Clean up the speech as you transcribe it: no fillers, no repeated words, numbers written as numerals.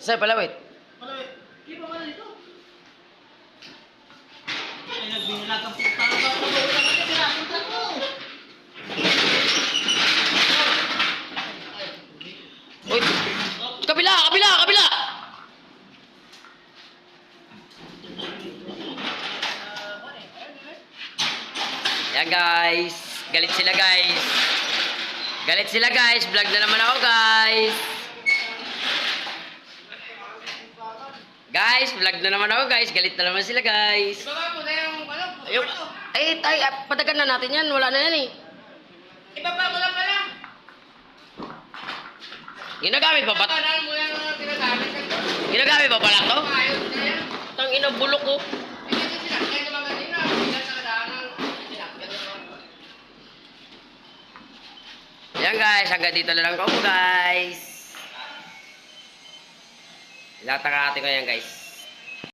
Sa'yo pala, wait. Palawit. Di ba pala dito? Ay, nagbinilag ang puta. Para ba ako naman pinapunta ko? Wait. Kabila, kabila, kabila! Yan guys. Galit sila guys. Galit sila guys. Vlog na naman ako guys. Guys, vlog na naman ako guys. Galit na naman sila guys. Ibaba mo na yung ano? Ayun. Ay, tay, patagan na natin yan. Wala na yan eh. Ibaba mo lang pala. Ginagamit pa ba? Tanan mo yung ginagamit. Ginagamit pa pala to? Ayos na yan. Tang ina bulok ko. Hindi kasi sinakyan naman kanina. Hindi sa kadaanan. Sinakyan naman. Yan guys, hanggang dito na lang ako guys. Lahat ng ate ko yan guys.